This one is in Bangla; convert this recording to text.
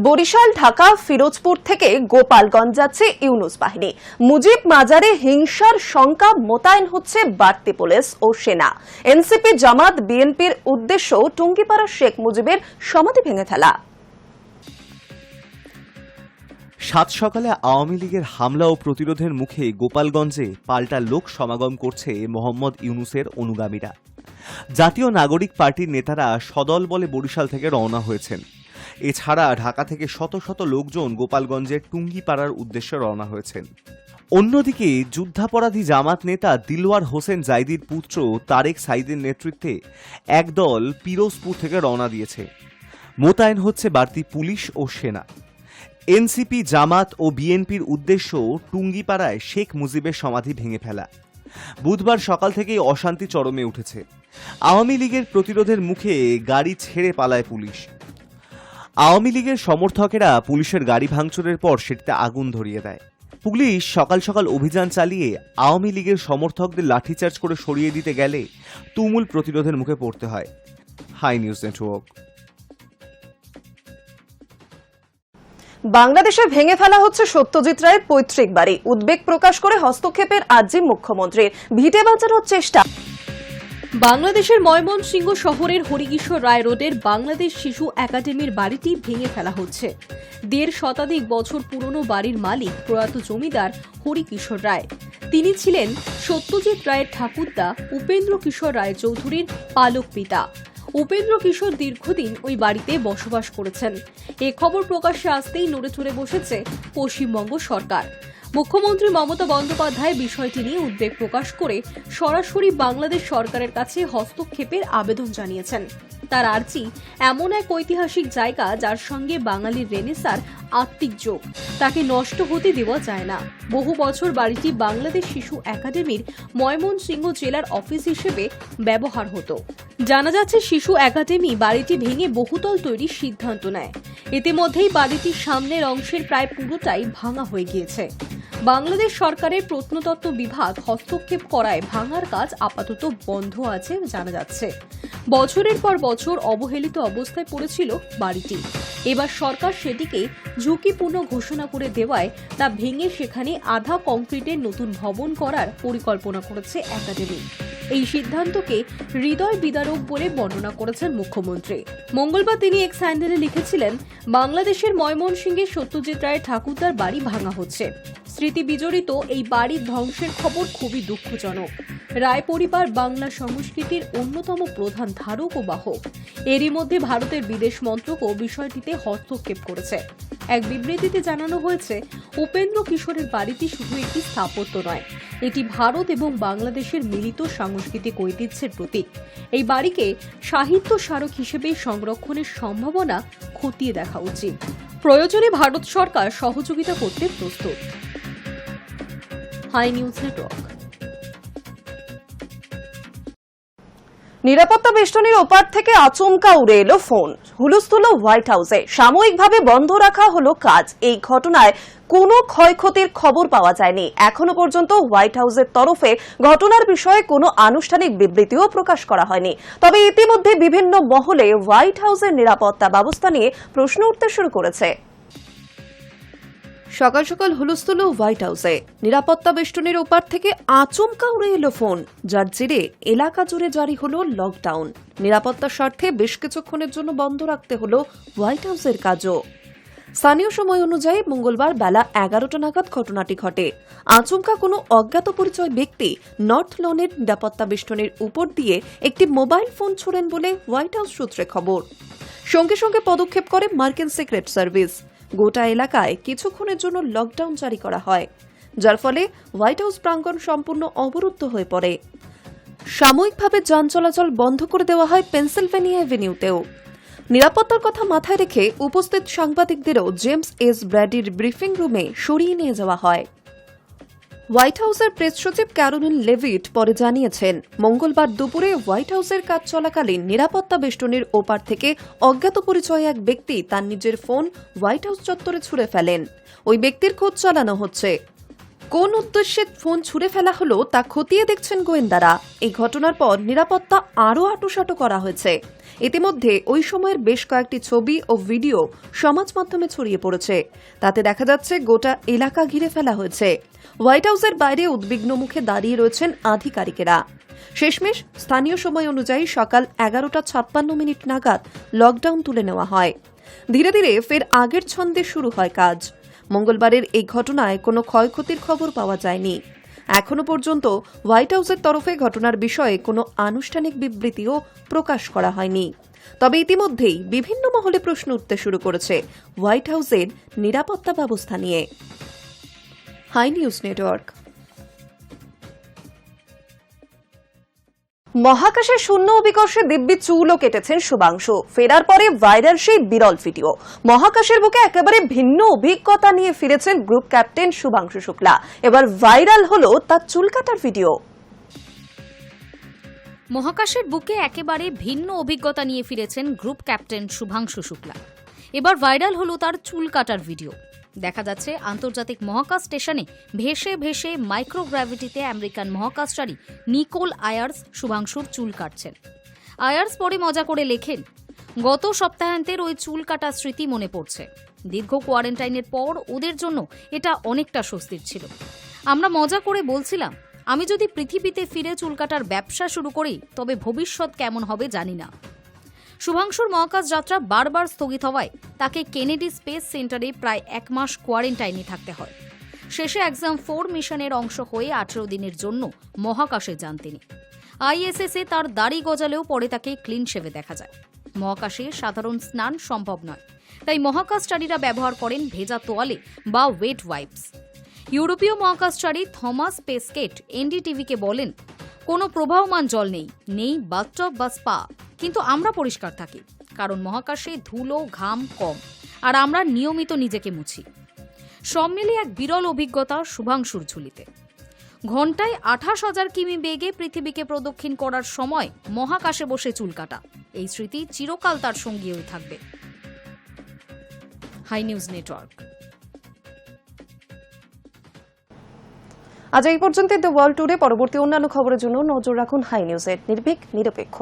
বরিশাল, ঢাকা, ফিরোজপুর থেকে গোপালগঞ্জ যাচ্ছে ইউনুস বাহিনী। মুজিব মাজারে হিংসার শঙ্কা, মোতায়েন হচ্ছে বাড়তি পুলিশ ও সেনা। এনসিপি, জামাত, বিএনপির উদ্দেশ্য টুঙ্গিপাড়া শেখ মুজিবের সমাধি ভেঙে ফেলা। সাত সকালে আওয়ামী লীগের হামলা ও প্রতিরোধের মুখে গোপালগঞ্জে পাল্টা লোক সমাগম করছে মোহাম্মদ ইউনুসের অনুগামীরা। জাতীয় নাগরিক পার্টির নেতারা সদল বলে বরিশাল থেকে রওনা হয়েছেন। এছাড়া ঢাকা থেকে শত শত লোকজন গোপালগঞ্জের টুঙ্গিপাড়ার উদ্দেশ্যে রওনা হয়েছেন। অন্যদিকে যুদ্ধাপরাধী জামাত নেতা দিলওয়ার হোসেন জাইদির পুত্র তারেক সাইদের নেতৃত্বে একদল পিরোজপুর থেকে রওনা দিয়েছে। মোতায়েন হচ্ছে বাড়তি পুলিশ ও সেনা। এনসিপি, জামাত ও বিএনপির উদ্দেশ্য টুঙ্গিপাড়ায় শেখ মুজিবের সমাধি ভেঙে ফেলা। বুধবার সকাল থেকেই অশান্তি চরমে উঠেছে। আওয়ামী লীগের প্রতিরোধের মুখে গাড়ি ছেড়ে পালায় পুলিশ। আওয়ামী লীগের সমর্থকেরা পুলিশের গাড়ি ভাঙচুরের পর সেটিতে আগুন ধরিয়ে দেয়। পুলিশ সকাল সকাল অভিযান চালিয়ে আওয়ামী লীগের সমর্থকদের লাঠিচার্জ করে সরিয়ে দিতে গেলে তুমুল প্রতিরোধের মুখে পড়তে হয়। High news network. বাংলাদেশে ভেঙে ফেলা হচ্ছে সত্যজিৎ রায়ের পৈতৃক বাড়ি। উদ্বেগ প্রকাশ করে হস্তক্ষেপের আর্জি মুখ্যমন্ত্রীর। ভিটে বাঁচানোর চেষ্টা। বাংলাদেশের ময়মনসিংহ শহরের হরিকিশোর রায় রোডের বাংলাদেশ শিশু একাডেমির বাড়িটি ভেঙে ফেলা হচ্ছে। ১.৫ শতাধিক বছর পুরনো বাড়ির মালিক প্রয়াত জমিদার হরিকিশোর রায়। তিনি ছিলেন সত্যজিৎ রায়ের ঠাকুরদা উপেন্দ্র কিশোর রায় চৌধুরীর পালক পিতা। উপেন্দ্র কিশোর দীর্ঘদিন ওই বাড়িতে বসবাস করেছেন। এ খবর প্রকাশ্যে আসতেই নড়ে চড়ে বসেছে পশ্চিমবঙ্গ সরকার। মুখ্যমন্ত্রী মমতা বন্দ্যোপাধ্যায় বিষয়টি নিয়ে উদ্বেগ প্রকাশ করে সরাসরি বাংলাদেশ সরকারের কাছে হস্তক্ষেপের আবেদন জানিয়েছেন। তার আর্জি, এমন এক ঐতিহাসিক জায়গা যার সঙ্গে বাঙালির রেনেসার আত্মিক যোগ, তাকে নষ্ট হতে দেওয়া যায় না। বহু বছর বাড়িটি বাংলাদেশ শিশু একাডেমির ময়মনসিংহ জেলার অফিস হিসেবে ব্যবহার হতো। জানা যাচ্ছে, শিশু একাডেমি বাড়িটি ভেঙে বহুতল তৈরির সিদ্ধান্ত নেয়। ইতিমধ্যেই বাড়িটির সামনের অংশের প্রায় পুরোটাই ভাঙা হয়ে গিয়েছে। বাংলাদেশ সরকারের প্রত্নতত্ত্ব বিভাগ হস্তক্ষেপ করায় ভাঙার কাজ আপাতত বন্ধ আছে জানা যাচ্ছে। বছরের পর বছর অবহেলিত অবস্থায় পড়েছিল বাড়িটি। এবার সরকার সেটিকে ঝুঁকিপূর্ণ ঘোষণা করে দেওয়ায় তা ভেঙে সেখানে আধা কংক্রিটের নতুন ভবন করার পরিকল্পনা করেছে একাডেমি। এই সিদ্ধান্তকে হৃদয় বিদারক বলে বর্ণনা করেছেন মুখ্যমন্ত্রী। মঙ্গলবার তিনি এক স্যান্ডেলে লিখেছিলেন, বাংলাদেশের ময়মনসিংহের সত্যজিৎ রায়ের ঠাকুরদার বাড়ি ভাঙা হচ্ছে। স্মৃতি বিজড়িত এই বাড়ির ধ্বংসের খবর খুবই দুঃখজনক। রায় পরিবার বাংলা সংস্কৃতির অন্যতম প্রধান ধারক ও বাহক। এরই মধ্যে ভারতের বিদেশ মন্ত্রকও বিষয়টিতে হস্তক্ষেপ করেছে। এক বিবৃতিতে জানানো হয়েছে, উপেন্দ্র কিশোরের বাড়িটি শুধু একটি স্থাপত্য নয়, এটি ভারত এবং বাংলাদেশের মিলিত সাংস্কৃতিক ঐতিহ্যের প্রতীক। এই বাড়িকে সাহিত্য স্মারক হিসেবে সংরক্ষণের সম্ভাবনা খতিয়ে দেখা উচিত। প্রয়োজনে ভারত সরকার সহযোগিতা করতে প্রস্তুত। High news network. নিরাপত্তা বেষ্টনীর ওপার থেকে আচমকা উড়ে এলো ফোন। হুলস্থুল হোয়াইট হাউসে। সাময়িকভাবে বন্ধ রাখা হলো কাজ। এই ঘটনায় কোনো ক্ষয়ক্ষতির খবর পাওয়া যায়নি। এখনো পর্যন্ত হোয়াইট হাউসের তরফে ঘটনার বিষয়ে কোনো আনুষ্ঠানিক বিবৃতিও প্রকাশ করা হয়নি। তবে ইতিমধ্যে বিভিন্ন মহলে হোয়াইট হাউসের নিরাপত্তা ব্যবস্থা নিয়ে প্রশ্ন উঠতে শুরু করেছে। সকাল সকাল হুলস্থুল হোয়াইট হাউসে। নিরাপত্তা বেষ্টনীর ওপার থেকে আচমকা উড়ে এলো ফোন, যার জেরে এলাকা জুড়ে জারি হলো লকডাউন। নিরাপত্তার স্বার্থে বেশ কিছুক্ষণের জন্য বন্ধ রাখতে হলো হোয়াইট হাউসের কাজও। স্থানীয় সময় অনুযায়ী মঙ্গলবার বেলা 11টা নাগাদ ঘটনাটি ঘটে। আচমকা কোনো অজ্ঞাত পরিচয় ব্যক্তি নর্থ লনের নিরাপত্তা বেষ্টনীর উপর দিয়ে একটি মোবাইল ফোন ছোড়েন বলে হোয়াইট হাউস সূত্রে খবর। সঙ্গে সঙ্গে পদক্ষেপ করে মার্কিন সিক্রেট সার্ভিস। গোটা এলাকায় কিছুক্ষণের জন্য লকডাউন জারি করা হয়, যার ফলে হোয়াইট হাউস প্রাঙ্গণ সম্পূর্ণ অবরুদ্ধ হয়ে পড়ে। সাময়িকভাবে যান চলাচল বন্ধ করে দেওয়া হয় পেনসিলভেনিয়া এভিনিউতেও। নিরাপত্তার কথা মাথায় রেখে উপস্থিত সাংবাদিকদেরও জেমস এস ব্র্যাডির ব্রিফিং রুমে সরিয়ে নিয়ে যাওয়া হয়। হোয়াইট হাউসের প্রেস সচিব ক্যারোলিন লেভিট পরে জানিয়েছেন, মঙ্গলবার দুপুরে হোয়াইট হাউসের কাজ চলাকালীন নিরাপত্তা বেষ্টনীর ওপার থেকে অজ্ঞাত পরিচয় এক ব্যক্তি তার নিজের ফোন হোয়াইট হাউস চত্বরে ছুঁড়ে ফেলেন। ওই ব্যক্তির খোঁজ চালানো হচ্ছে। কোন উদ্দেশ্যে ফোন ছুঁড়ে ফেলা হলো তা খতিয়ে দেখছেন গোয়েন্দারা। এই ঘটনার পর নিরাপত্তা আরও আঁটুসাঁটু করা হয়েছে। ইতিমধ্যে ওই সময়ের বেশ কয়েকটি ছবি ও ভিডিও সমাজ মাধ্যমে ছড়িয়ে পড়েছে। তাতে দেখা যাচ্ছে গোটা এলাকা ঘিরে ফেলা হয়েছে। হোয়াইট হাউসের বাইরে উদ্বিগ্ন মুখে দাঁড়িয়ে রয়েছেন আধিকারিকেরা। শেষমেশ স্থানীয় সময় অনুযায়ী সকাল 11:56 নাগাদ লকডাউন তুলে নেওয়া হয়। ধীরে ধীরে ফের আগের ছন্দে শুরু হয় কাজ। মঙ্গলবারের এই ঘটনায় কোনো ক্ষয়ক্ষতির খবর পাওয়া যায়নি। এখনো পর্যন্ত হোয়াইট হাউসের তরফে ঘটনার বিষয়ে কোনো আনুষ্ঠানিক বিবৃতিও প্রকাশ করা হয়নি। তবে ইতিমধ্যেই বিভিন্ন মহলে প্রশ্ন উঠতে শুরু করেছে হোয়াইট হাউসের নিরাপত্তা ব্যবস্থা নিয়ে। High news network. মহাকাশে শূন্য অভিকর্ষে দিব্যি চুলও কেটেছেন শুভাংশু। ফেরার পরে ভাইরাল সেই বিরল ভিডিও। মহাকাশের বুকে একেবারে ভিন্ন অভিজ্ঞতা নিয়ে ফিরেছেন গ্রুপ ক্যাপ্টেন শুভাংশু শুক্লা। এবার ভাইরাল হলো তার চুল কাটার ভিডিও। মহাকাশের বুকে একেবারে ভিন্ন অভিজ্ঞতা নিয়ে ফিরেছেন গ্রুপ ক্যাপ্টেন শুভাংশু শুক্লা। এবার ভাইরাল হলো তার চুল কাটার ভিডিও। দেখা যাচ্ছে আন্তর্জাতিক মহাকাশ স্টেশনে ভেসে ভেসে মাইক্রোগ্র্যাভিটিতে আমেরিকান মহাকাশচারী নিকোল আয়ার্স শুভাংশুর চুল কাটছেন। আয়ার্স পরে মজা করে লেখেন, গত সপ্তাহান্তের ওই চুল কাটা স্মৃতি মনে পড়ছে। দীর্ঘ কোয়ারেন্টাইনের পর ওদের জন্য এটা অনেকটা স্বস্তির ছিল। আমরা মজা করে বলছিলাম, আমি যদি পৃথিবীতে ফিরে চুল কাটার ব্যবসা শুরু করি তবে ভবিষ্যৎ কেমন হবে জানি না। শুভাংশুর মহাকাশ যাত্রা বারবার স্থগিত হওয়ায় তাকে কেনেডি স্পেস সেন্টারে প্রায় 1 মাস কোয়ারেন্টাইনে থাকতে হয়। শেষে এক্সাম 4 মিশনের অংশ হয়ে 18 দিনের জন্য মহাকাশে যান তিনি। আইএসএসে তার দাড়ি গজালেও পরে তাকে ক্লিন শেভে দেখা যায়। মহাকাশে সাধারণ স্নান সম্ভব নয়, তাই মহাকাশচারীরা ব্যবহার করেন ভেজা তোয়ালে বা ওয়েট ওয়াইপস। ইউরোপীয় মহাকাশচারী থমাস পেসকেট এনডিটিভিকে বলেন, কোনো প্রবাহমান জল নেই বাথটব বা স্পা, কিন্তু আমরা পরিষ্কার থাকি কারণ মহাকাশে ধুলো ঘাম কম আর আমরা নিয়মিত নিজেকে মুছি। সব মিলিয়ে এক বিরল অভিজ্ঞতা শুভাংশুর ঝুলিতে। ঘণ্টায় 28,000 কিমি বেগে পৃথিবীকে প্রদক্ষিণ করার সময় মহাকাশে বসে চুল কাটা, এই স্মৃতি চিরকাল তার সঙ্গী হয়ে থাকবে। High news network. আজ এই পর্যন্ত দ্য ওয়ার্ল্ড টুডে। পরবর্তী অন্যান্য খবরের জন্য নজর রাখুন হাই নিউজের। নির্ভীক, নিরপেক্ষ।